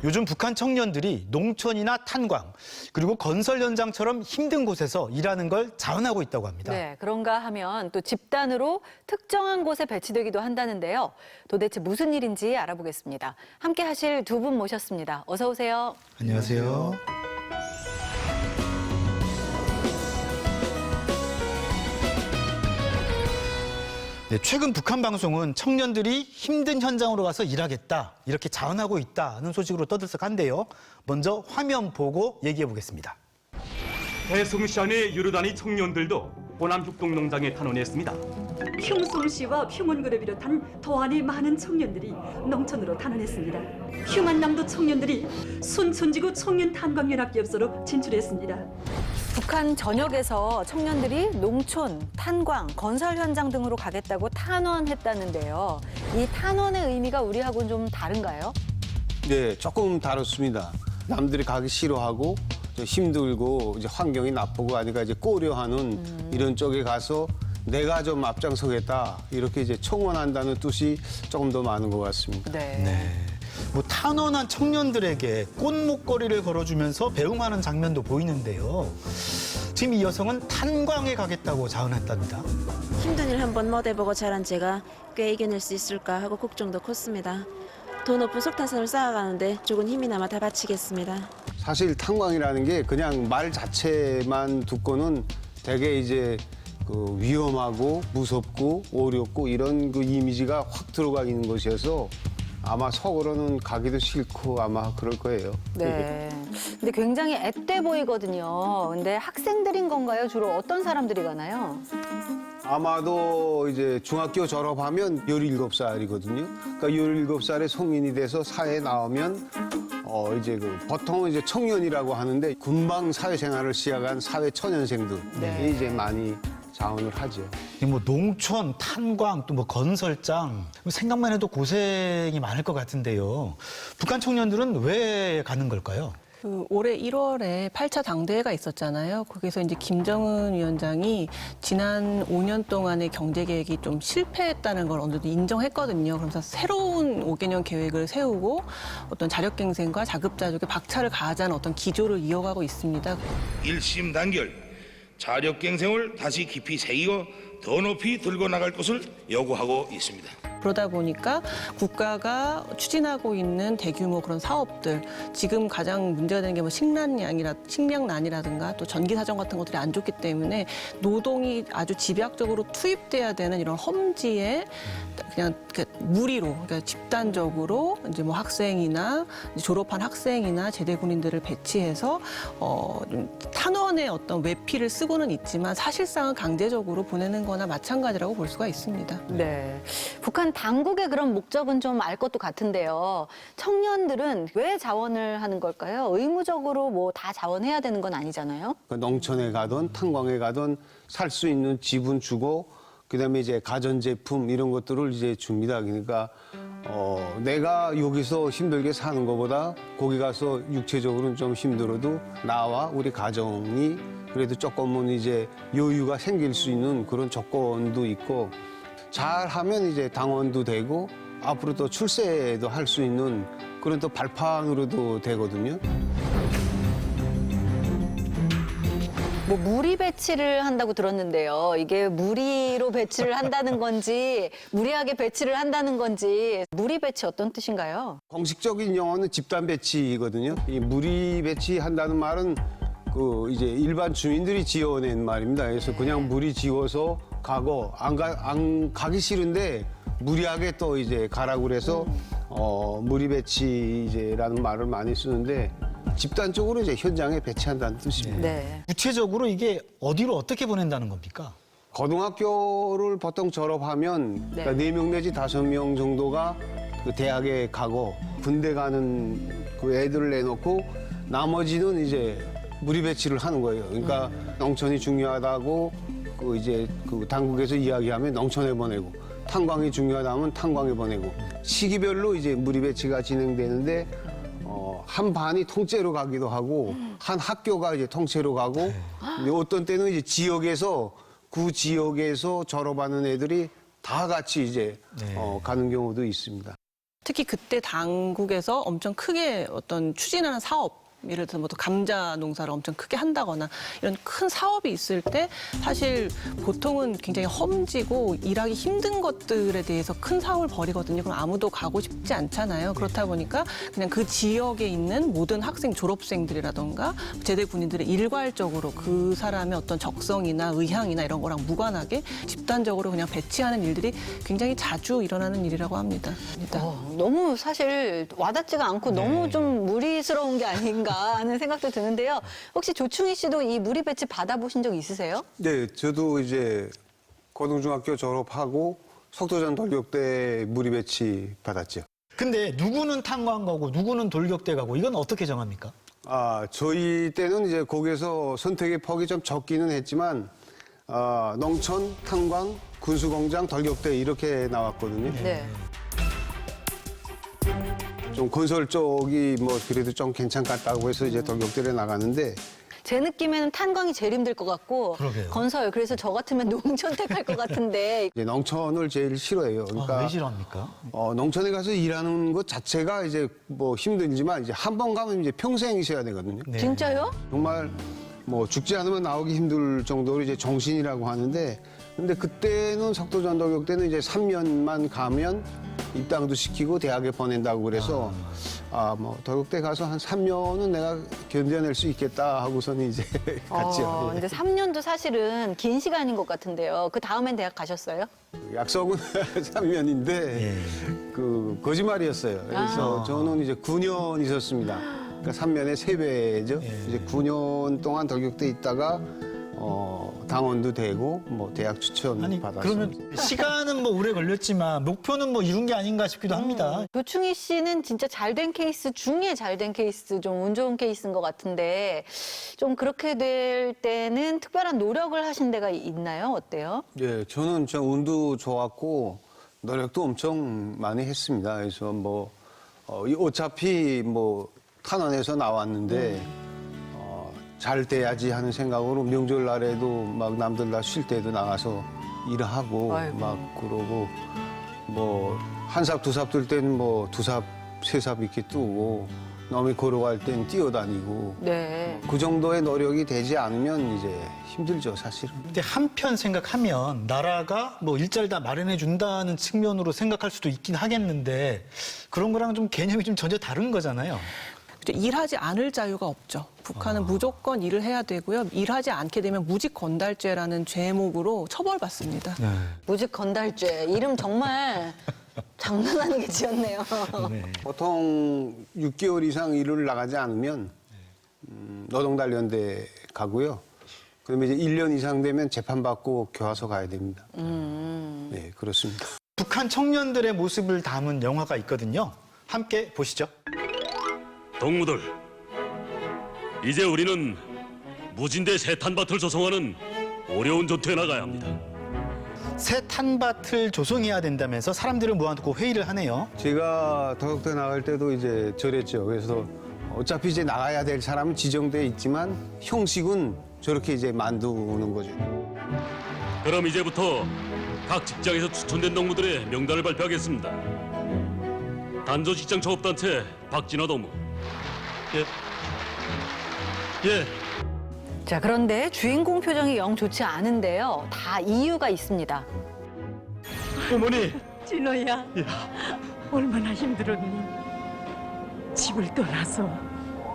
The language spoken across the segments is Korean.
요즘 북한 청년들이 농촌이나 탄광, 그리고 건설 현장처럼 힘든 곳에서 일하는 걸 자원하고 있다고 합니다. 네, 그런가 하면 또 집단으로 특정한 곳에 배치되기도 한다는데요. 도대체 무슨 일인지 알아보겠습니다. 함께 하실 두 분 모셨습니다. 어서 오세요. 안녕하세요. 네, 최근 북한 방송은 청년들이 힘든 현장으로 가서 일하겠다, 이렇게 자원하고 있다는 소식으로 떠들썩한데요. 먼저 화면 보고 얘기해 보겠습니다. 대성시안의 여러 단위 청년들도 호남 육동농장에 탄원했습니다. 흉송시와 휴먼그를 비롯한 도안의 많은 청년들이 농촌으로 탄원했습니다. 휴만남도 청년들이 순천지구 청년탄광연합기업소로 진출했습니다. 북한 전역에서 청년들이 농촌, 탄광, 건설 현장 등으로 가겠다고 탄원했다는데요. 이 탄원의 의미가 우리하고는 좀 다른가요? 네, 조금 다릅니다. 남들이 가기 싫어하고 힘들고 이제 환경이 나쁘고 하니까 이제 꺼려하는 이런 쪽에 가서 내가 좀 앞장서겠다 이렇게 이제 청원한다는 뜻이 조금 더 많은 것 같습니다. 네. 뭐 탄원한 청년들에게 꽃목걸이를 걸어주면서 배웅하는 장면도 보이는데요. 지금 이 여성은 탄광에 가겠다고 자원했답니다. 힘든 일 한번 못 해보고 자란 제가 꽤 이겨낼 수 있을까 하고 걱정도 컸습니다. 더 높은 석탄산을 쌓아가는데 조금 힘이나마 다 바치겠습니다. 사실 탄광이라는 게 그냥 말 자체만 듣고는 되게 이제 그 위험하고 무섭고 어렵고 이런 그 이미지가 확 들어가 있는 것이어서 아마 속으로는 가기도 싫고 아마 그럴 거예요. 네. 근데 굉장히 앳돼 보이거든요. 근데 학생들인 건가요? 주로 어떤 사람들이 가나요? 아마도 이제 중학교 졸업하면 17살이거든요. 그러니까 17살에 성인이 돼서 사회에 나오면 이제 보통은 이제 청년이라고 하는데 금방 사회생활을 시작한 사회초년생들이 이제 많이 자원을 하죠. 뭐 농촌, 탄광, 또 뭐 건설장 생각만 해도 고생이 많을 것 같은데요. 북한 청년들은 왜 가는 걸까요? 올해 1월에 8차 당대회가 있었잖아요. 거기서 이제 김정은 위원장이 지난 5년 동안의 경제 계획이 좀 실패했다는 걸 어느 정도 인정했거든요. 그래서 새로운 5개년 계획을 세우고 어떤 자력갱생과 자급자족의 박차를 가하자는 어떤 기조를 이어가고 있습니다. 일심단결, 자력갱생을 다시 깊이 새기고 더 높이 들고 나갈 것을 요구하고 있습니다. 그러다 보니까 국가가 추진하고 있는 대규모 그런 사업들, 지금 가장 문제가 되는 게 뭐 식량난이라든가 또 전기사정 같은 것들이 안 좋기 때문에 노동이 아주 집약적으로 투입돼야 되는 이런 험지에 그냥 무리로, 그러니까 집단적으로 이제 뭐 학생이나 이제 졸업한 학생이나 제대 군인들을 배치해서 탄원의 어떤 외피를 쓰고는 있지만 사실상은 강제적으로 보내는 거나 마찬가지라고 볼 수가 있습니다. 네. 북한 당국의 그런 목적은 좀 알 것도 같은데요. 청년들은 왜 자원을 하는 걸까요? 의무적으로 뭐 다 자원해야 되는 건 아니잖아요. 농촌에 가든 탄광에 가든 살 수 있는 집은 주고 그다음에 이제 가전제품 이런 것들을 이제 줍니다. 그러니까 내가 여기서 힘들게 사는 것보다 거기 가서 육체적으로는 좀 힘들어도 나와 우리 가정이 그래도 조금은 이제 여유가 생길 수 있는 그런 조건도 있고 잘하면 이제 당원도 되고 앞으로 또 출세도 할 수 있는 그런 또 발판으로도 되거든요. 뭐 무리 배치를 한다고 들었는데요. 이게 무리로 배치를 한다는 건지 무리하게 배치를 한다는 건지 무리 배치 어떤 뜻인가요? 공식적인 용어는 집단 배치거든요. 이 무리 배치한다는 말은 이제 일반 주민들이 지어낸 말입니다. 그래서 그냥 무리 지어서 가고 안 가기 싫은데 무리하게 또 이제 가라고 그래서 무리 배치 이제라는 말을 많이 쓰는데 집단적으로 이제 현장에 배치한다는 뜻입니다. 네. 구체적으로 이게 어디로 어떻게 보낸다는 겁니까? 고등학교를 보통 졸업하면 그러니까 4명 내지 5명 정도가 그 대학에 가고 군대 가는 그 애들을 내놓고 나머지는 이제 무리 배치를 하는 거예요. 그러니까 농촌이 중요하다고 이제 당국에서 이야기하면 농촌에 보내고 탄광이 중요하다면 탄광에 보내고 시기별로 이제 무리 배치가 진행되는데 한 반이 통째로 가기도 하고 한 학교가 이제 통째로 가고 어떤 때는 이제 지역에서 그 지역에서 졸업하는 애들이 다 같이 이제 가는 경우도 있습니다. 특히 그때 당국에서 엄청 크게 어떤 추진하는 사업, 예를 들어서 뭐 감자 농사를 엄청 크게 한다거나 이런 큰 사업이 있을 때 사실 보통은 굉장히 험지고 일하기 힘든 것들에 대해서 큰 사업을 벌이거든요. 그럼 아무도 가고 싶지 않잖아요. 그렇다 보니까 그냥 그 지역에 있는 모든 학생, 졸업생들이라던가 제대 군인들이 일괄적으로 그 사람의 어떤 적성이나 의향이나 이런 거랑 무관하게 집단적으로 그냥 배치하는 일들이 굉장히 자주 일어나는 일이라고 합니다. 너무 사실 와닿지가 않고 너무 좀 무리스러운 게 아닌가 하는 생각도 드는데요. 혹시 조충희 씨도 이 무리 배치 받아보신 적 있으세요? 네, 저도 이제 고등중학교 졸업하고 석도전 돌격대 무리 배치 받았죠. 근데 누구는 탄광 가고 누구는 돌격대 가고 이건 어떻게 정합니까? 저희 때는 이제 거기에서 선택의 폭이 좀 적기는 했지만 농촌, 탄광, 군수공장, 돌격대 이렇게 나왔거든요. 네. 좀 건설 쪽이 뭐 그래도 좀 괜찮겠다고 해서 이제 돌격대를 나가는데 제 느낌에는 탄광이 제일 힘들 것 같고 그러게요. 건설 그래서 저 같으면 농촌 택할 것 같은데 이제 농촌을 제일 싫어해요. 그러니까 왜 싫어합니까? 농촌에 가서 일하는 것 자체가 이제 뭐 힘들지만 이제 한 번 가면 이제 평생 있어야 되거든요. 네. 진짜요? 정말 뭐 죽지 않으면 나오기 힘들 정도로 이제 정신이라고 하는데 근데 그때는 석도전 돌격대는 이제 3년만 가면 입당도 시키고 대학에 보낸다고 그래서 뭐 돌격대 가서 한 3년은 내가 견뎌낼 수 있겠다 하고서는 이제 갔죠. 예. 근데 3년도 사실은 긴 시간인 것 같은데요. 그 다음엔 대학 가셨어요? 약속은 3년인데 그 거짓말이었어요. 그래서 저는 이제 9년 있었습니다. 그러니까 3년의 3배죠. 이제 9년 동안 돌격대 있다가 당원도 되고 뭐 대학 추천 아니 받아서 그러면 시간은 뭐 오래 걸렸지만 목표는 뭐 이룬 게 아닌가 싶기도 합니다. 조충희 씨는 진짜 잘된 케이스 중에 잘된 케이스, 좀 운 좋은 케이스인 것 같은데 좀 그렇게 될 때는 특별한 노력을 하신 데가 있나요? 어때요? 예, 저는 저 운도 좋았고 노력도 엄청 많이 했습니다. 그래서 뭐 어차피 뭐 탄원에서 나왔는데 잘 돼야지 하는 생각으로 명절날에도 막 남들 다 쉴 때도 나가서 일하고 아이고. 막 그러고 뭐 한 삽 두 삽 들 때는 뭐 두 삽 세 삽 이렇게 뜨고 남이 걸어갈 땐 뛰어다니고 네. 그 정도의 노력이 되지 않으면 이제 힘들죠 사실은. 근데 한편 생각하면 나라가 뭐 일자리를 다 마련해 준다는 측면으로 생각할 수도 있긴 하겠는데 그런 거랑 좀 개념이 좀 전혀 다른 거잖아요. 일하지 않을 자유가 없죠. 북한은 무조건 일을 해야 되고요. 일하지 않게 되면 무직 건달죄라는 죄목으로 처벌받습니다. 무직 건달죄. 이름 정말 장난 아니게 지었네요. 보통 6개월 이상 일을 나가지 않으면 노동단련대 가고요. 그러면 이제 1년 이상 되면 재판받고 교화소 가야 됩니다. 네, 그렇습니다. 북한 청년들의 모습을 담은 영화가 있거든요. 함께 보시죠. 동무들, 이제 우리는 무진대 새 탄밭을 조성하는 어려운 전투에 나가야 합니다. 새 탄밭을 조성해야 된다면서 사람들을 모아놓고 회의를 하네요. 제가 도역대 나갈 때도 이제 저랬죠. 그래서 어차피 이제 나가야 될 사람은 지정돼 있지만 형식은 저렇게 이제 만드는 거죠. 그럼 이제부터 각 직장에서 추천된 동무들의 명단을 발표하겠습니다. 단조 직장 조업단체 박진화 동무. 예. 자, 그런데 주인공 표정이 영 좋지 않은데요. 다 이유가 있습니다. 어머니, 진호야, 얼마나 힘들었니? 집을 떠나서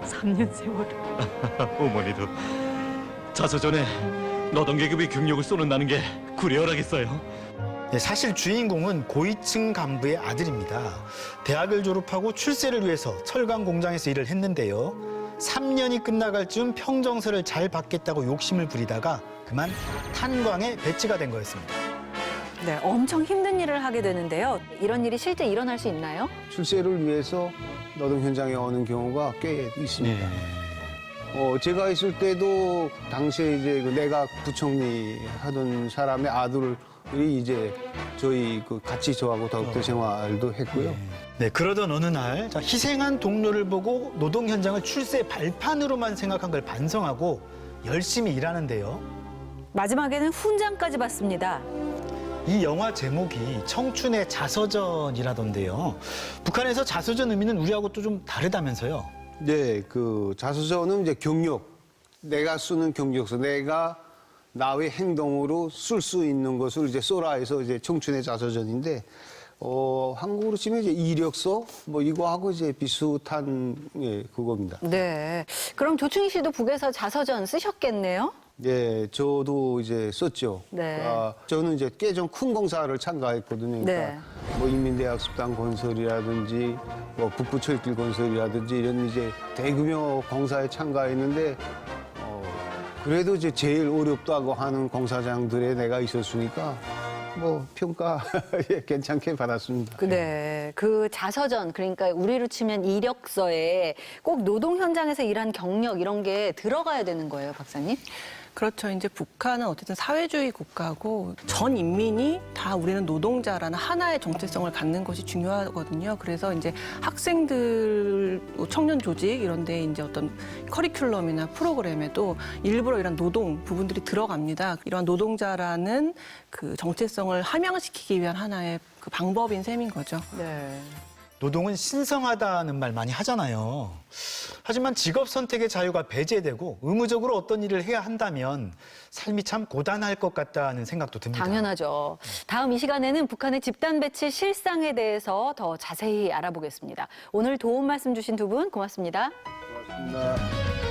3년 세월. 어머니도 자서전에 노동계급의 경력을 쏘는다는 게 구려라겠어요. 네, 사실 주인공은 고위층 간부의 아들입니다. 대학을 졸업하고 출세를 위해서 철강 공장에서 일을 했는데요. 3년이 끝나갈 즈음 평정서를 잘 받겠다고 욕심을 부리다가 그만 탄광에 배치가 된 거였습니다. 네, 엄청 힘든 일을 하게 되는데요. 이런 일이 실제 일어날 수 있나요? 출세를 위해서 노동 현장에 오는 경우가 꽤 있습니다. 제가 있을 때도 당시에 이제 그 내각 부총리 하던 사람의 아들이 이제 저희 같이 저하고 더욱더 생활도 했고요. 네, 그러던 어느 날 희생한 동료를 보고 노동 현장을 출세 발판으로만 생각한 걸 반성하고 열심히 일하는데요. 마지막에는 훈장까지 받습니다. 이 영화 제목이 청춘의 자서전이라던데요. 북한에서 자서전 의미는 우리하고 또 좀 다르다면서요? 네, 그 자서전은 이제 경력, 내가 쓰는 경력서, 내가 나의 행동으로 쓸 수 있는 것을 이제 써라 해서 이제 청춘의 자서전인데, 한국으로 치면 이제 이력서 뭐 이거하고 이제 비슷한 예, 그겁니다. 네. 그럼 조충희 씨도 북에서 자서전 쓰셨겠네요? 예, 저도 이제 썼죠. 네. 저는 이제 꽤 좀 큰 공사를 참가했거든요. 그러니까 네. 뭐 인민대학 습당 건설이라든지 뭐 북부철길 건설이라든지 이런 이제 대규모 공사에 참가했는데 그래도 이제 제일 어렵다고 하는 공사장들에 내가 있었으니까 뭐 평가 예, 괜찮게 받았습니다. 네. 그 자서전, 그러니까 우리로 치면 이력서에 꼭 노동 현장에서 일한 경력 이런 게 들어가야 되는 거예요, 박사님? 그렇죠. 이제 북한은 어쨌든 사회주의 국가고 전 인민이 다 우리는 노동자라는 하나의 정체성을 갖는 것이 중요하거든요. 그래서 이제 학생들, 청년 조직 이런 데 이제 어떤 커리큘럼이나 프로그램에도 일부러 이런 노동 부분들이 들어갑니다. 이러한 노동자라는 그 정체성을 함양시키기 위한 하나의 그 방법인 셈인 거죠. 네. 노동은 신성하다는 말 많이 하잖아요. 하지만 직업 선택의 자유가 배제되고 의무적으로 어떤 일을 해야 한다면 삶이 참 고단할 것 같다는 생각도 듭니다. 당연하죠. 다음 이 시간에는 북한의 집단 배치 실상에 대해서 더 자세히 알아보겠습니다. 오늘 도움 말씀 주신 두 분 고맙습니다. 고맙습니다.